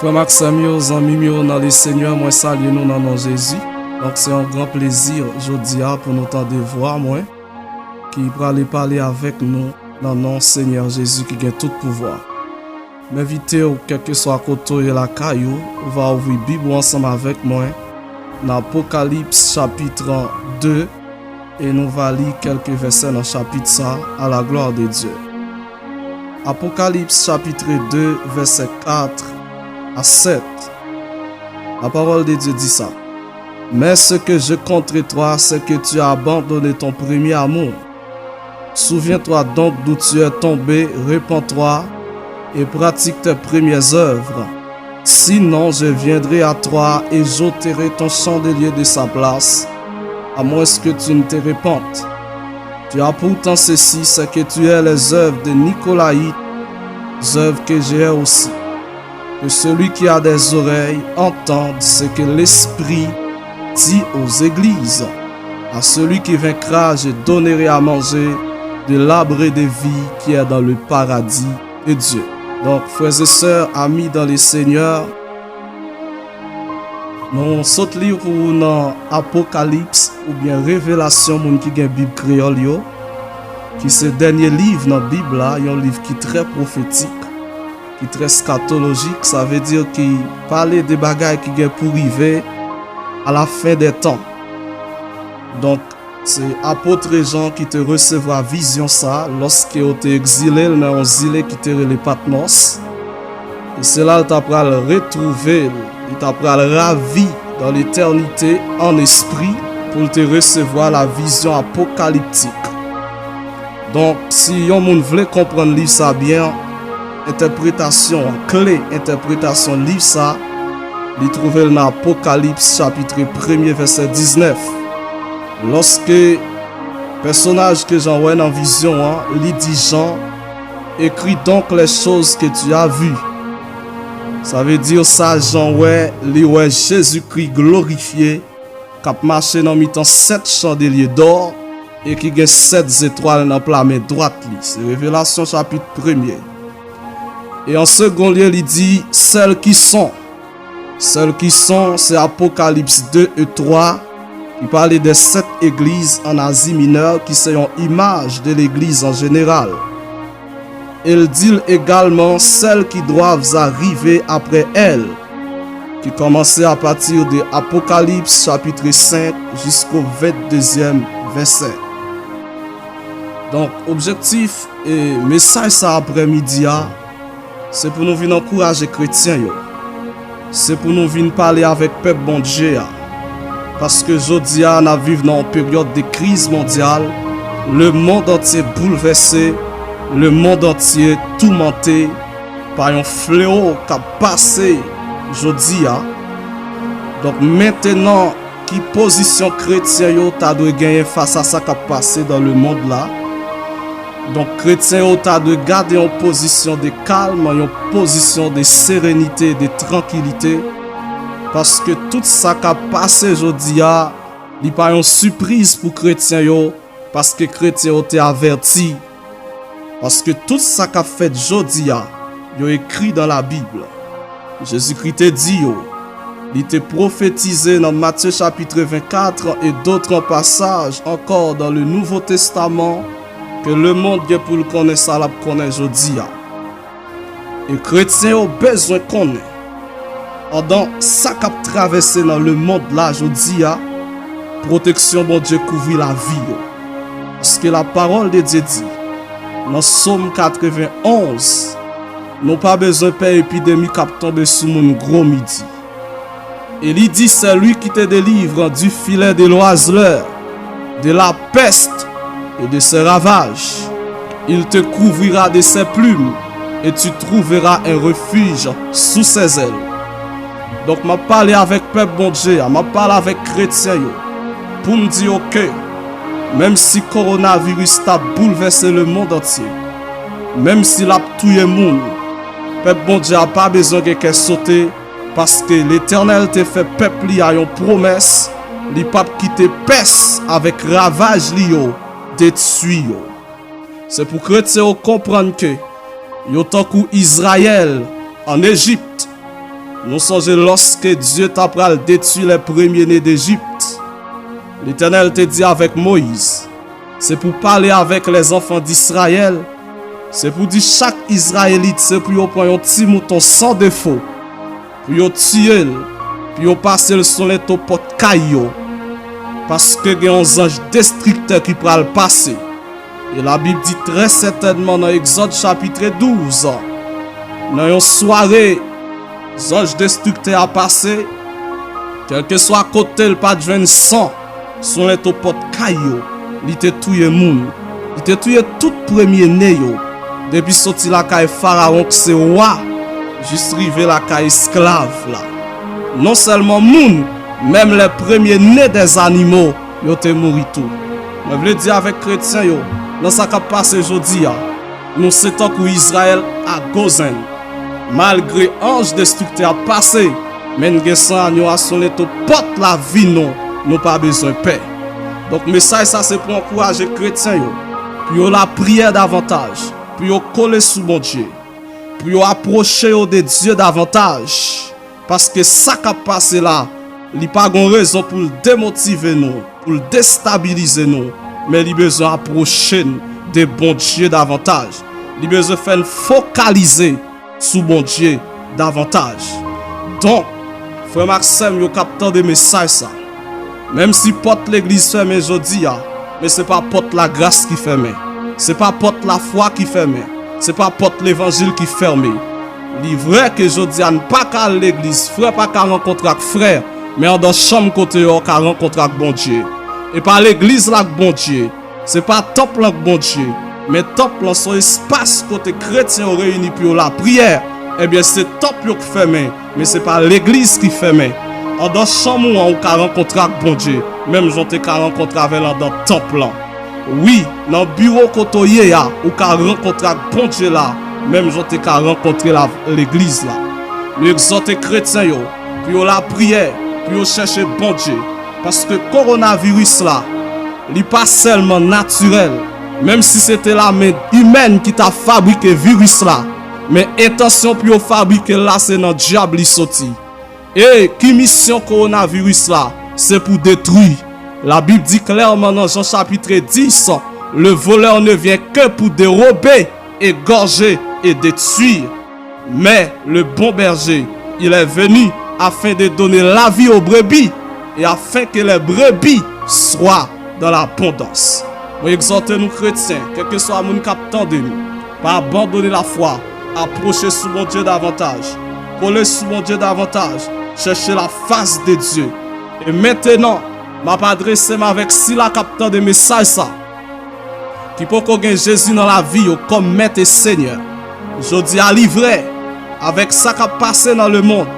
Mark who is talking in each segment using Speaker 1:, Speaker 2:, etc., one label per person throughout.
Speaker 1: Frère Maxime, amis dans le Seigneur, moi salue nous dans le nom de Jésus. Donc c'est un grand plaisir aujourd'hui pour nous de voir moi qui va aller parler avec nous dans le nom de Seigneur Jésus qui a tout pouvoir. M'inviter ou quel que soit côté et la caillou, on va ouvrir la Bible ensemble avec moi dans Apocalypse chapitre 2 et nous va lire quelques versets dans le chapitre ça à la gloire de Dieu. Apocalypse chapitre 2 verset 4 à 7. La parole de Dieu dit ça. Mais ce que je contre toi, c'est que tu as abandonné ton premier amour. Souviens-toi donc d'où tu es tombé, répands-toi et pratique tes premières œuvres. Sinon, je viendrai à toi et j'ôterai ton chandelier de sa place, à moins que tu ne te répandes. Tu as pourtant ceci, c'est que tu es les œuvres de Nicolaïte, œuvres que j'ai aussi. Que celui qui a des oreilles entende ce que l'Esprit dit aux églises. À celui qui vaincra, je donnerai à manger de l'arbre de vie qui est dans le paradis de Dieu. Donc, frères et sœurs, amis dans le Seigneur, nous sautons lire dans Apocalypse ou bien Révélation, mon qui a Bible créole, qui c'est le dernier livre dans la Bible, un livre qui est très prophétique, qui est très scatologique, ça veut dire qu'il parle des bagailles qui sont pour arriver à la fin des temps. Donc, c'est apôtre Jean qui te recevra vision ça lorsqu'il était exilé dans un exilé qui te les Patmos. Et c'est là qu'il t'a le retrouver, il t'a le ravi dans l'éternité en esprit pour te recevoir la vision apocalyptique. Donc, si on veut comprendre livre ça bien, interprétation clé, interprétation livre ça, il trouve dans Apocalypse chapitre 1 verset 19. Lorsque le personnage que Jean voit dans la vision, il dit Jean, écris donc les choses que tu as vues. Ça veut dire ça, Jean ouais, Jésus-Christ glorifié, qui a marché dans mi-temps 7 chandeliers d'or et qui a 7 étoiles dans la main droite. C'est Révélation chapitre 1. Et en second lieu, il dit celles qui sont. Celles qui sont, c'est Apocalypse 2 et 3. Il parlait des 7 églises en Asie mineure qui sont une image de l'église en général. Il dit également celles qui doivent arriver après elle, qui commençaient à partir de Apocalypse chapitre 5 jusqu'au 22e verset. Donc, objectif et message ça après-midi, c'est pour nous venir encourager les chrétiens. C'est pour nous venir parler avec le peuple bon Dieu. Parce que aujourd'hui, nous vivons dans une période de crise mondiale. Le monde entier bouleversé. Le monde entier tourmenté par un fléau qui a passé aujourd'hui. Donc maintenant, qui position chrétienne tu dois gagner face à ça qui a passé dans le monde là. Donc chrétien tu dois garder une position de calme, une position de sérénité, de tranquillité. Parce que tout ça qui a passé aujourd'hui, n'est pas une surprise pour les chrétiens, parce que les chrétiens ont été avertis. Parce que tout ça qui a fait aujourd'hui, il est écrit dans la Bible. Jésus-Christ te dit, il était prophétisé dans Matthieu chapitre 24 et d'autres passages encore dans le Nouveau Testament que le monde est pour le connaître, ça la connaît aujourd'hui. Et les chrétiens ont besoin de connaître. Pendant ça qui a traversé dans le monde là, je dis, protection, bon Dieu, couvre la vie. Parce que la parole de Dieu dit, dans Psaume 91, nous n'avons pas besoin de paix épidémie qui a tombé sur mon gros midi. Et il dit, c'est lui qui te délivre du filet de l'oiseleur, de la peste et de ses ravages. Il te couvrira de ses plumes et tu trouveras un refuge sous ses ailes. Donc, je parle avec le peuple bon Dieu, je parle avec les chrétiens pour me dire que même si le coronavirus a bouleversé le monde entier, même si la tué le monde, le peuple bon Dieu n'a pas besoin de quelqu'un sauter parce que l'Éternel te fait peuple à une promesse, il ne pas quitter peste avec ravage lié détruit. C'est pour que les chrétiens comprennent que, tant qu'Israël en Égypte, Nous songeons lorsque Dieu t'a pral détruire les premiers-nés d'Égypte. L'Éternel te dit avec Moïse, c'est pour parler avec les enfants d'Israël. C'est pour dire chaque Israélite, c'est pour prendre un petit mouton sans défaut. Pour tuer, puis passer sur les pot caillou. Parce que il y a un ange destructeur qui pral passer. Et la Bible dit très certainement dans Exode chapitre 12, dans une soirée, l'ange destructeur a passé, quel que soit côté, le pas de sang, sur les pot caillou. Il te tué moun. Il te tué tout premier né yo. Depuis sorti la caille pharaon que c'est roi, juste rivé la caille esclave là. Non seulement moun, même les premiers nés des animaux, yo te mouri tout. Je veux dire avec chrétiens yo, dans ça qui passe aujourd'hui, nous c'est tant que Israël a Gozen. Malgré ange destructeur passé, mais nous avons sonné tout porte la vie non, nous pas besoin de paix. Donc message ça c'est pour encourager les chrétiens yo, puis la prière davantage, puis coller sous mon Dieu, puis approcher de Dieu davantage, parce que ça qui passé là, il n'y a pas de raison pour le démotiver nous, pour le déstabiliser nous, mais il a besoin d'approcher de bon Dieu davantage. Il a besoin de faire focaliser sur bon Dieu davantage. Donc, frère Maxime, il y a capté des messages ça. Même si porte l'église fermée aujourd'hui, mais ce n'est pas porte la grâce qui ferme. Ce n'est pas porte la foi qui ferme. Ce n'est pas porte l'évangile qui ferme. Il est vrai que aujourd'hui, on ne pas qu'à l'église, frère pas qu'à rencontrer avec frère, mais on doit chambre côté qu'à rencontrer avec bon Dieu. Et pas l'église là avec bon Dieu. Ce n'est pas temple avec bon Dieu, mais temple là son espace côté chrétien réunis pour la prière. Eh bien c'est temple qui ferme, mais ce n'est pas l'église qui ferme. En dans chambre on ka rencontrer avec bon Dieu, même j'ont ka rencontrer avec dans temple là. Oui, dans bureau kotoye ya, ou ka rencontrer avec bon Dieu là, même j'ont ka rencontrer l'église là. Nous exhorter chrétiens yo, puis la prière, puis chercher bon Dieu, parce que coronavirus là, il pas seulement naturel, même si c'était la main humaine qui t'a fabriqué virus là, mais intention pour fabriquer là c'est dans diable qui sorti. Et qui mission coronavirus là, c'est pour détruire. La Bible dit clairement dans Jean chapitre 10, le voleur ne vient que pour dérober, égorger et détruire. Mais le bon berger, il est venu afin de donner la vie aux brebis et afin que les brebis soient dans l'abondance. Moi exhortez nous chrétiens, quel que soit mon captant de nous, pas abandonner la foi, approcher sous mon Dieu davantage, coller sous mon Dieu davantage, chercher la face de Dieu. Et maintenant, m'a adressé avec si la captant de message ça, qui peut qu'on gagne Jésus dans la vie comme maître et Seigneur. Je dis à livrer avec ça qui a passé dans le monde.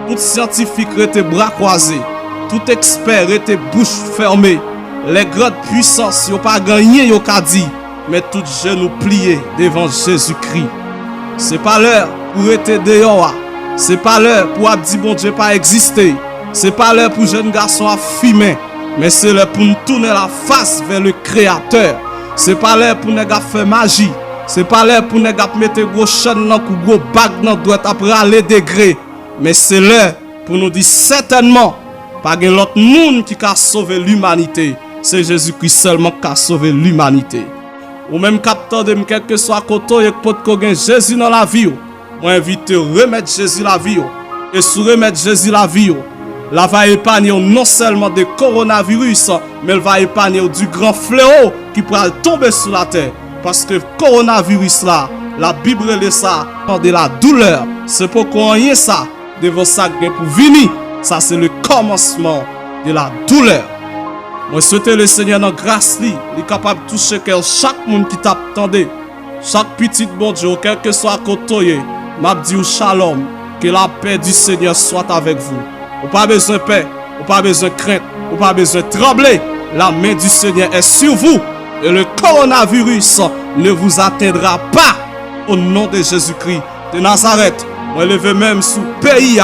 Speaker 1: Tout scientifique était bras croisés, tout expert était bouche fermée. Les grandes puissances n'ont pas gagné, y'ont qu'à dire, mais tout genoux pliés devant Jésus-Christ. C'est pas l'heure pour être dehors. C'est pas l'heure pour dire bon Dieu pas exister. C'est pas l'heure pour jeunes garçons à fumer. Mais c'est l'heure pour nous tourner la face vers le Créateur. C'est pas l'heure pour nous faire magie. C'est pas l'heure pour nous mettre gros chaîne ou gros bague dans droite après aller degré. Mais c'est l'heure pour nous dire certainement pas de l'autre monde qui a sauvé l'humanité. C'est Jésus-Christ seulement qui a sauvé l'humanité. Ou même capteur de quel que soit côté et que Jésus dans la vie. Moi invite remettre Jésus la vie. Et sous remettre Jésus la vie, la va épargner non seulement de coronavirus, mais elle va épargner du grand fléau qui pourra tomber sur la terre. Parce que coronavirus là, la Bible est ça, de la douleur. C'est pourquoi rien ça, devant ça pour venir. Ça c'est le commencement de la douleur. Moi souhaite le Seigneur dans grâce li, il est capable de toucher chaque monde qui t'attendait. Chaque petit bon Dieu, quel que soit côté, m'a dit shalom, que la paix du Seigneur soit avec vous. Ou pas besoin de paix, ou pas besoin de crainte, ou pas besoin de trembler. La main du Seigneur est sur vous et le coronavirus ne vous atteindra pas au nom de Jésus-Christ de Nazareth. Moi levé même sous pays,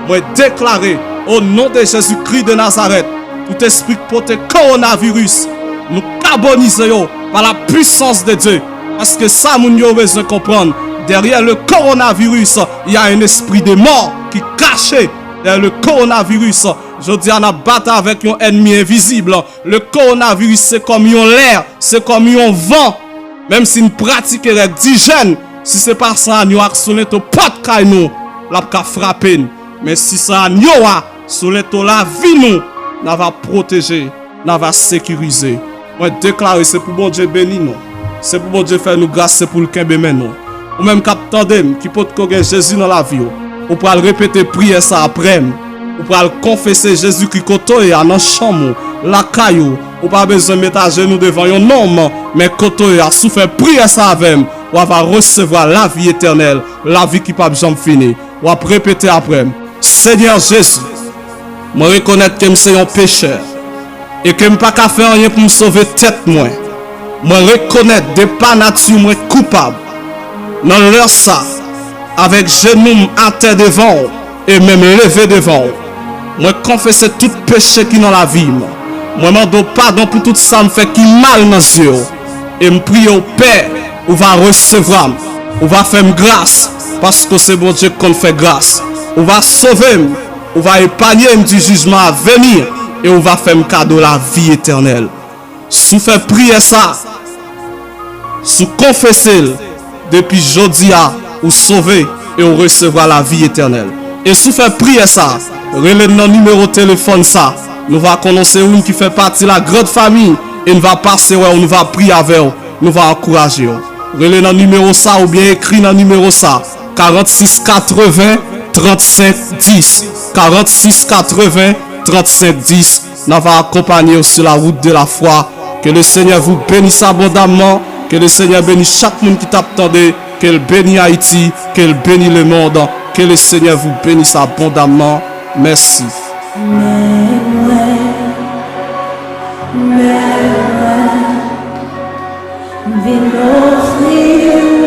Speaker 1: moi déclaré au nom de Jésus-Christ de Nazareth. Tout esprit porté coronavirus, nous carbonisons par la puissance de Dieu. Parce que ça, nous avons besoin de comprendre. Derrière le coronavirus, il y a un esprit de mort qui caché derrière le coronavirus. Je dis, on a battu avec un ennemi invisible. Le coronavirus, c'est comme un l'air, c'est comme un vent. Même si nous pratiquons avec 10 jeunes, si c'est pas ça, nous actionnons tout pas de nous, la ka frapper. Mais si ça, nous sur la vie, nous va protéger, nous va sécuriser. Moi, déclarer, c'est pour bon Dieu bénir nous. C'est pour bon Dieu faire nous grâce, c'est pour le Kembe nous. Ou même captandem qui peut connaître Jésus dans la vie. Ou pour répéter prière ça après. Ou pour confesser Jésus qui côtoie dans la chambre, la caillou. Ou pas besoin de mettre à genoux devant un homme, mais côtoie à souffrir prière ça avec. Ou va recevoir la vie éternelle, la vie qui ne peut jamais finir. Ou à répéter après. Seigneur Jésus, je reconnais que je suis un pécheur et que je ne peux pas faire rien pour me sauver tête moi. Je reconnais de par nature moi coupable. Dans l'heure ça, avec genoux à terre devant et même levé devant. Moi confesse tout péché qui dans la vie. Moi demande pardon pour tout ça me fait qui mal dans les yeux. Et me prie au Père, ou va recevoir, ou va faire grâce parce que c'est bon Dieu qu'on fait grâce. On va sauver, on va épargner du jugement à venir et on va faire un cadeau la vie éternelle. Si vous faites prier ça, si vous confessez, depuis jeudi vous sauvez et on recevra la vie éternelle. Et si vous faites prier ça, relève notre numéro de téléphone ça, nous va connaître une qui fait partie de la grande famille et nous va passer, on nous va prier avec vous, nous va encourager. Relève notre numéro ça ou bien écrit dans le numéro ça, 46 80 35 10 46 80 35 10. Nous va accompagner sur la route de la foi. Que le Seigneur vous bénisse abondamment. Que le Seigneur bénisse chaque monde qui t'attendait. Qu'il bénisse Haïti. Qu'il bénisse le monde. Que le Seigneur vous bénisse abondamment. Merci.
Speaker 2: Viens offrir